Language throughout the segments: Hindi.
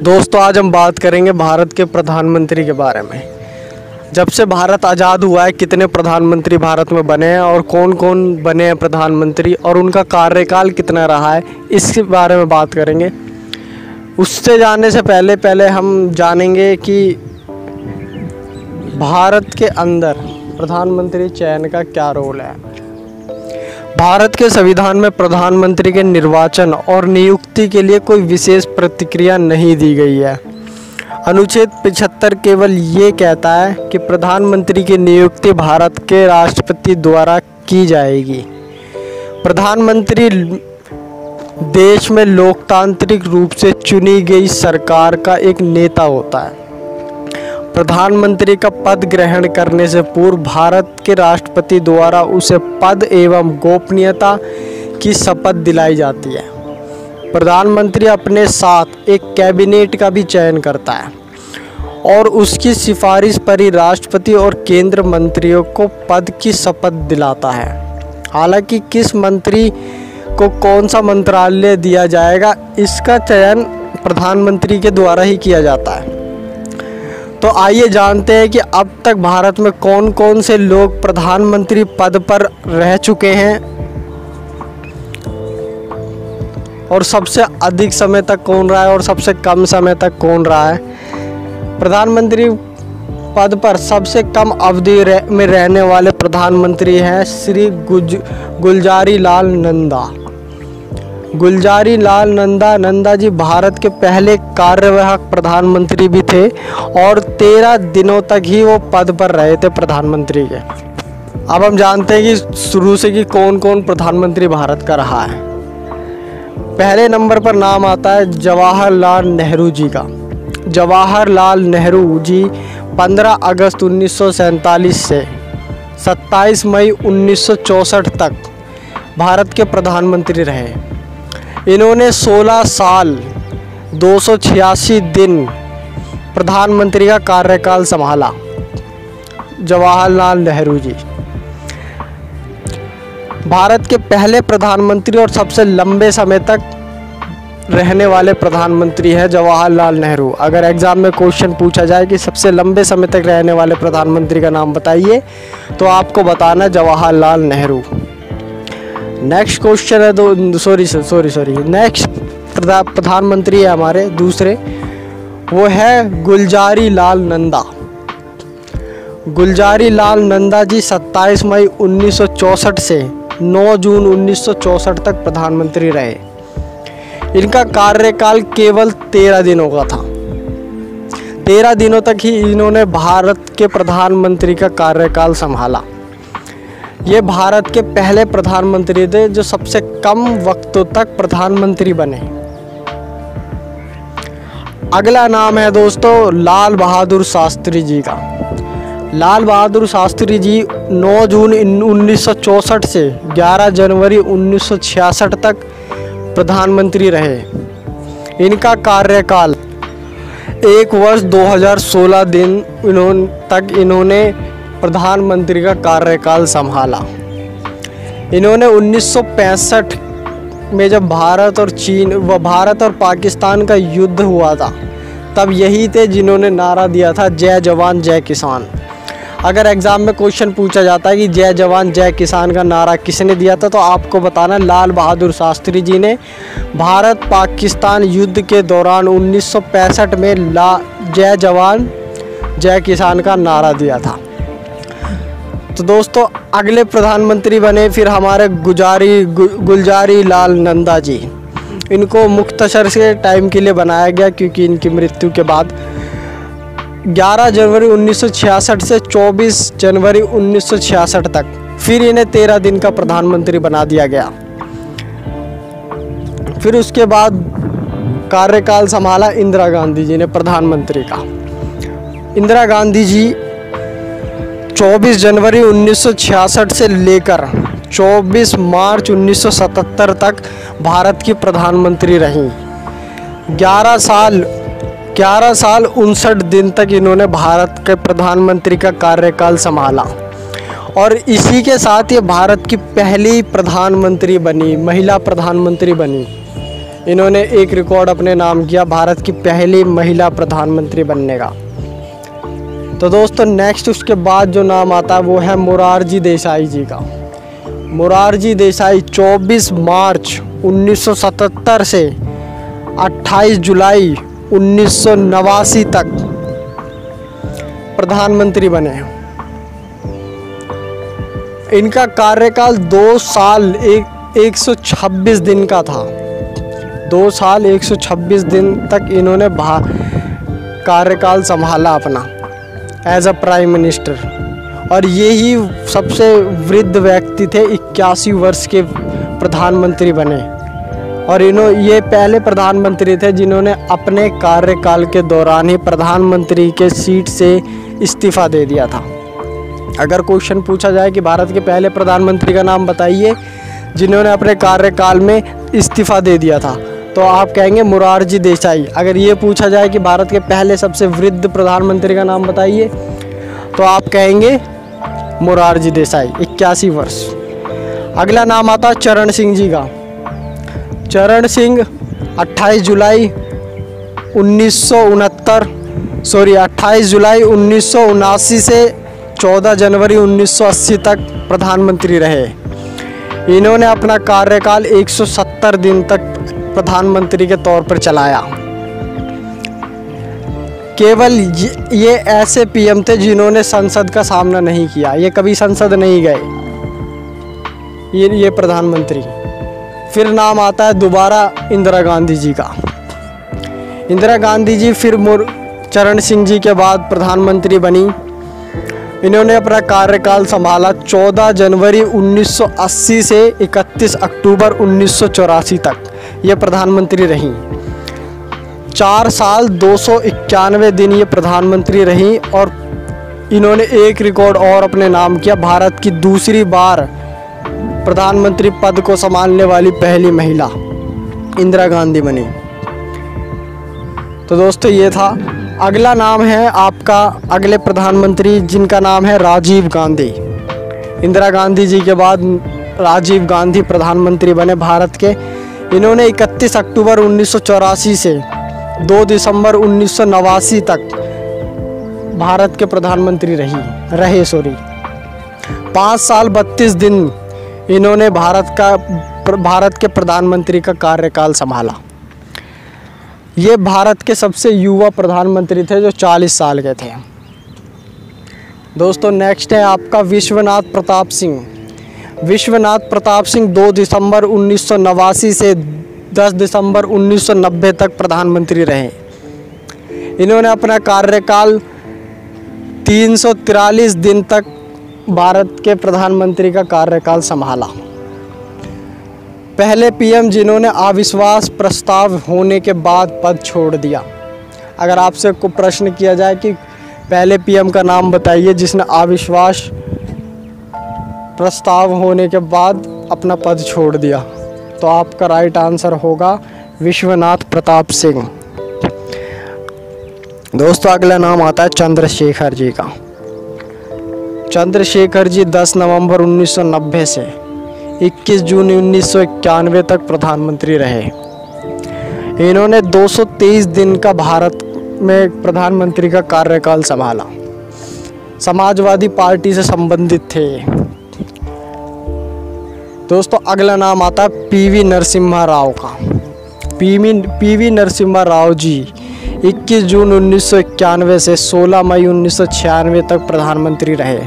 दोस्तों आज हम बात करेंगे भारत के प्रधानमंत्री के बारे में। जब से भारत आज़ाद हुआ है कितने प्रधानमंत्री भारत में बने हैं और कौन कौन बने हैं प्रधानमंत्री और उनका कार्यकाल कितना रहा है, इसके बारे में बात करेंगे। उससे जानने से पहले हम जानेंगे कि भारत के अंदर प्रधानमंत्री चयन का क्या रोल है। भारत के संविधान में प्रधानमंत्री के निर्वाचन और नियुक्ति के लिए कोई विशेष प्रतिक्रिया नहीं दी गई है। अनुच्छेद 75 केवल ये कहता है कि प्रधानमंत्री की नियुक्ति भारत के राष्ट्रपति द्वारा की जाएगी। प्रधानमंत्री देश में लोकतांत्रिक रूप से चुनी गई सरकार का एक नेता होता है। प्रधानमंत्री का पद ग्रहण करने से पूर्व भारत के राष्ट्रपति द्वारा उसे पद एवं गोपनीयता की शपथ दिलाई जाती है। प्रधानमंत्री अपने साथ एक कैबिनेट का भी चयन करता है और उसकी सिफारिश पर ही राष्ट्रपति और केंद्र मंत्रियों को पद की शपथ दिलाता है। हालांकि किस मंत्री को कौन सा मंत्रालय दिया जाएगा, इसका चयन प्रधानमंत्री के द्वारा ही किया जाता है। तो आइए जानते हैं कि अब तक भारत में कौन कौन से लोग प्रधानमंत्री पद पर रह चुके हैं और सबसे अधिक समय तक कौन रहा है और सबसे कम समय तक कौन रहा है। प्रधानमंत्री पद पर सबसे कम अवधि में रहने वाले प्रधानमंत्री हैं श्री गुलजारी लाल नंदा। गुलजारी लाल नंदा जी भारत के पहले कार्यवाहक प्रधानमंत्री भी थे और 13 दिनों तक ही वो पद पर रहे थे प्रधानमंत्री के। अब हम जानते हैं कि शुरू से कि कौन कौन प्रधानमंत्री भारत का रहा है। पहले नंबर पर नाम आता है जवाहरलाल नेहरू जी का। जवाहरलाल नेहरू जी 15 अगस्त 1947 से 27 मई 1964 तक भारत के प्रधानमंत्री रहे। इन्होंने 16 साल 286 दिन प्रधानमंत्री का कार्यकाल संभाला। जवाहरलाल नेहरू जी भारत के पहले प्रधानमंत्री और सबसे लंबे समय तक रहने वाले प्रधानमंत्री हैं जवाहरलाल नेहरू। अगर एग्जाम में क्वेश्चन पूछा जाए कि सबसे लंबे समय तक रहने वाले प्रधानमंत्री का नाम बताइए, तो आपको बताना जवाहरलाल नेहरू। नेक्स्ट क्वेश्चन है सॉरी नेक्स्ट प्रधानमंत्री है हमारे दूसरे, वो है गुलजारी लाल नंदा। गुलजारी लाल नंदा जी 27 मई 1964 से 9 जून 1964 तक प्रधानमंत्री रहे। इनका कार्यकाल केवल 13 दिनों का था। 13 दिनों तक ही इन्होंने भारत के प्रधानमंत्री का कार्यकाल संभाला। ये भारत के पहले प्रधानमंत्री थे जो सबसे कम वक्तों तक प्रधानमंत्री बने। अगला नाम है दोस्तों लाल बहादुर शास्त्री जी का। लाल बहादुर शास्त्री जी 9 जून 1964 से 11 जनवरी 1966 तक प्रधानमंत्री रहे। इनका कार्यकाल 1 वर्ष 2016 दिन इन्होंने प्रधानमंत्री का कार्यकाल संभाला। इन्होंने 1965 में जब भारत और पाकिस्तान का युद्ध हुआ था, तब यही थे जिन्होंने नारा दिया था जय जवान जय किसान। अगर एग्ज़ाम में क्वेश्चन पूछा जाता है कि जय जवान जय किसान का नारा किसने दिया था, तो आपको बताना लाल बहादुर शास्त्री जी ने भारत पाकिस्तान युद्ध के दौरान 1965 में जय जवान जय किसान का नारा दिया था। तो दोस्तों अगले प्रधानमंत्री बने फिर हमारे गुलजारी लाल नंदा जी। इनको मुख्तसर से टाइम के लिए बनाया गया क्योंकि इनकी मृत्यु के बाद 11 जनवरी 1966 से 24 जनवरी 1966 तक फिर इन्हें 13 दिन का प्रधानमंत्री बना दिया गया। फिर उसके बाद कार्यकाल संभाला इंदिरा गांधी जी ने प्रधानमंत्री का। इंदिरा गांधी जी 24 जनवरी 1966 से लेकर 24 मार्च 1977 तक भारत की प्रधानमंत्री रहीं। 11 साल 59 दिन तक इन्होंने भारत के प्रधानमंत्री का कार्यकाल संभाला और इसी के साथ ये भारत की पहली प्रधानमंत्री बनी, महिला प्रधानमंत्री बनी। इन्होंने एक रिकॉर्ड अपने नाम किया भारत की पहली महिला प्रधानमंत्री बनने का। तो दोस्तों नेक्स्ट उसके बाद जो नाम आता है वो है मोरारजी देसाई जी का। मोरारजी देसाई 24 मार्च 1977 से 28 जुलाई 1989 तक प्रधानमंत्री बने। इनका कार्यकाल 2 साल 126 दिन का था। 2 साल 126 दिन तक इन्होंने कार्यकाल संभाला अपना एज अ प्राइम मिनिस्टर। और ये ही सबसे वृद्ध व्यक्ति थे, 81 वर्ष के प्रधानमंत्री बने। और ये पहले प्रधानमंत्री थे जिन्होंने अपने कार्यकाल के दौरान ही प्रधानमंत्री के सीट से इस्तीफ़ा दे दिया था। अगर क्वेश्चन पूछा जाए कि भारत के पहले प्रधानमंत्री का नाम बताइए जिन्होंने अपने कार्यकाल में इस्तीफ़ा दे दिया था, तो आप कहेंगे मोरारजी देसाई। अगर ये पूछा जाए कि भारत के पहले सबसे वृद्ध प्रधानमंत्री का नाम बताइए, तो आप कहेंगे मोरारजी देसाई, 81 वर्ष। अगला नाम आता चरण सिंह जी का। चरण सिंह 28 जुलाई 1979 से 14 जनवरी 1980 तक प्रधानमंत्री रहे। इन्होंने अपना कार्यकाल 170 दिन तक प्रधानमंत्री के तौर पर चलाया। केवल ये ऐसे पीएम थे जिन्होंने संसद का सामना नहीं किया, ये कभी संसद नहीं गए, ये प्रधानमंत्री। फिर नाम आता है दोबारा इंदिरा गांधी जी का। इंदिरा गांधी जी फिर चरण सिंह जी के बाद प्रधानमंत्री बनी। इन्होंने अपना कार्यकाल संभाला 14 जनवरी 1980 से 31 अक्टूबर 1984 तक ये प्रधानमंत्री रहीं। 4 साल 291 दिन ये प्रधानमंत्री रहीं। और इन्होंने एक रिकॉर्ड और अपने नाम किया, भारत की दूसरी बार प्रधानमंत्री पद को संभालने वाली पहली महिला इंदिरा गांधी बनी। तो दोस्तों ये था। अगला नाम है आपका अगले प्रधानमंत्री जिनका नाम है राजीव गांधी। इंदिरा गांधी जी के बाद राजीव गांधी प्रधानमंत्री बने भारत के। इन्होंने 31 अक्टूबर 1984 से 2 दिसंबर 1989 तक भारत के प्रधानमंत्री रहे। 5 साल 32 दिन इन्होंने भारत के प्रधानमंत्री का कार्यकाल संभाला। ये भारत के सबसे युवा प्रधानमंत्री थे जो 40 साल के थे। दोस्तों नेक्स्ट है आपका विश्वनाथ प्रताप सिंह। विश्वनाथ प्रताप सिंह 2 दिसंबर 1989 से 10 दिसंबर 1990 तक प्रधानमंत्री रहे। इन्होंने अपना कार्यकाल 343 दिन तक भारत के प्रधानमंत्री का कार्यकाल संभाला। पहले पीएम जिन्होंने अविश्वास प्रस्ताव होने के बाद पद छोड़ दिया। अगर आपसे को प्रश्न किया जाए कि पहले पीएम का नाम बताइए जिसने अविश्वास प्रस्ताव होने के बाद अपना पद छोड़ दिया, तो आपका राइट आंसर होगा विश्वनाथ प्रताप सिंह। दोस्तों अगला नाम आता है चंद्रशेखर जी का। चंद्रशेखर जी 10 नवंबर 1990 से 21 जून 1991 तक प्रधानमंत्री रहे। इन्होंने 223 दिन का भारत में प्रधानमंत्री का कार्यकाल संभाला। समाजवादी पार्टी से संबंधित थे। दोस्तों अगला नाम आता है पीवी नरसिम्हा राव का। पीवी नरसिम्हा राव जी 21 जून 1991 से 16 मई 1996 तक प्रधानमंत्री रहे।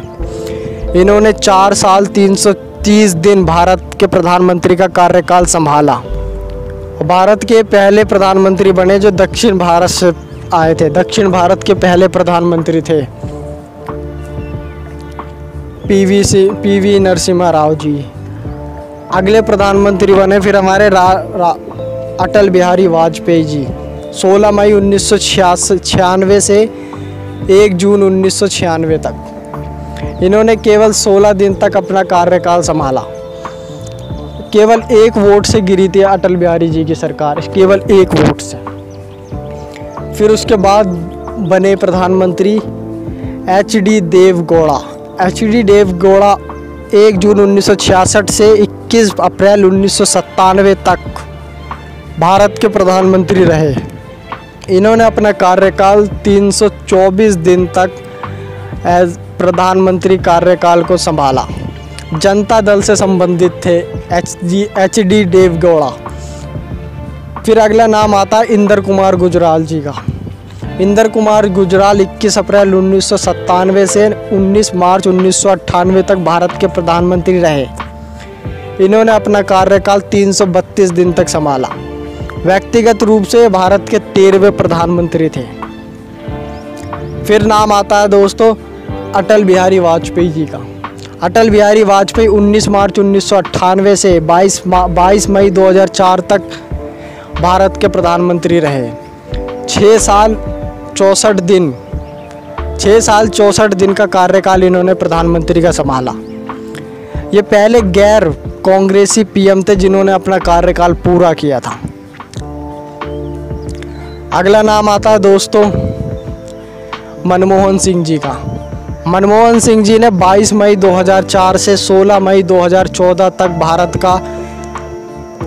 इन्होंने 4 साल 330 दिन भारत के प्रधानमंत्री का कार्यकाल संभाला। भारत के पहले प्रधानमंत्री बने जो दक्षिण भारत से आए थे। दक्षिण भारत के पहले प्रधानमंत्री थे पीवी नरसिम्हा राव जी। अगले प्रधानमंत्री बने फिर हमारे अटल बिहारी वाजपेयी जी 16 मई 1996 से 1 जून 1996 तक। इन्होंने केवल 16 दिन तक अपना कार्यकाल संभाला। केवल 1 वोट से गिरी थी अटल बिहारी जी की सरकार, केवल 1 वोट से। फिर उसके बाद बने प्रधानमंत्री HD देवगौड़ा। HD देवगौड़ा 1 जून 1966 से 21 अप्रैल 1997 तक भारत के प्रधानमंत्री रहे। इन्होंने अपना कार्यकाल 324 दिन तक एज प्रधानमंत्री कार्यकाल को संभाला। जनता दल से संबंधित थे एच.डी. देवेगौड़ा। फिर अगला नाम आता है इंदर कुमार गुजराल जी का। इंदर कुमार गुजराल 21 अप्रैल 1997 से 19 मार्च 1998 तक भारत के प्रधानमंत्री रहे। इन्होंने अपना कार्यकाल 332 दिन तक संभाला। व्यक्तिगत रूप से भारत के 13वें प्रधानमंत्री थे। फिर नाम आता है दोस्तों अटल बिहारी वाजपेयी जी का। अटल बिहारी वाजपेयी 19 मार्च 1998 से 22 मई 2004 तक भारत के प्रधानमंत्री रहे। 6 साल 64 दिन का कार्यकाल इन्होंने प्रधानमंत्री का संभाला। ये पहले गैर कांग्रेसी पीएम थे जिन्होंने अपना कार्यकाल पूरा किया था। अगला नाम आता है दोस्तों मनमोहन सिंह जी का। मनमोहन सिंह जी ने 22 मई 2004 से 16 मई 2014 तक भारत का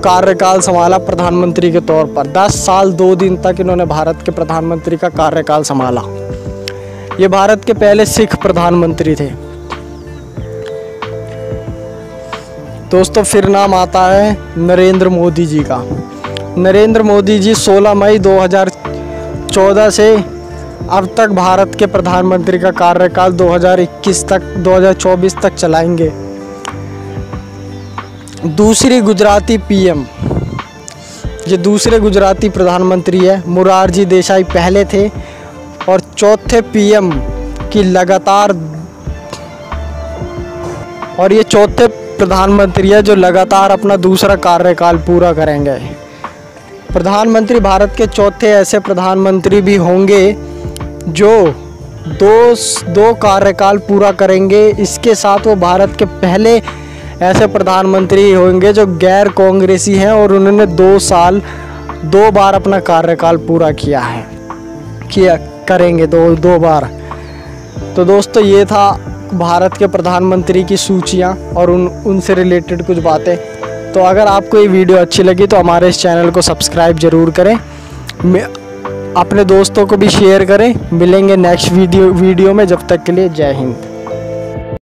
कार्यकाल संभाला प्रधानमंत्री के तौर पर। 10 साल 2 दिन तक इन्होंने भारत के प्रधानमंत्री का कार्यकाल संभाला। ये भारत के पहले सिख प्रधानमंत्री थे। दोस्तों फिर नाम आता है नरेंद्र मोदी जी का। नरेंद्र मोदी जी 16 मई 2014 से अब तक भारत के प्रधानमंत्री का कार्यकाल 2024 तक चलाएंगे। दूसरी गुजराती पीएम, ये दूसरे गुजराती प्रधानमंत्री है। मोरारजी देसाई पहले थे और चौथे पीएम की लगातार, और ये चौथे प्रधानमंत्री है जो लगातार अपना दूसरा कार्यकाल पूरा करेंगे। प्रधानमंत्री भारत के चौथे ऐसे प्रधानमंत्री भी होंगे जो दो कार्यकाल पूरा करेंगे। इसके साथ वो भारत के पहले ऐसे प्रधानमंत्री होंगे जो गैर कांग्रेसी हैं और उन्होंने 2 बार अपना कार्यकाल पूरा करेंगे दो बार। तो दोस्तों ये था भारत के प्रधानमंत्री की सूचियाँ और उनसे रिलेटेड कुछ बातें। तो अगर आपको ये वीडियो अच्छी लगी तो हमारे इस चैनल को सब्सक्राइब ज़रूर करें, अपने दोस्तों को भी शेयर करें। मिलेंगे नेक्स्ट वीडियो में, जब तक के लिए जय हिंद।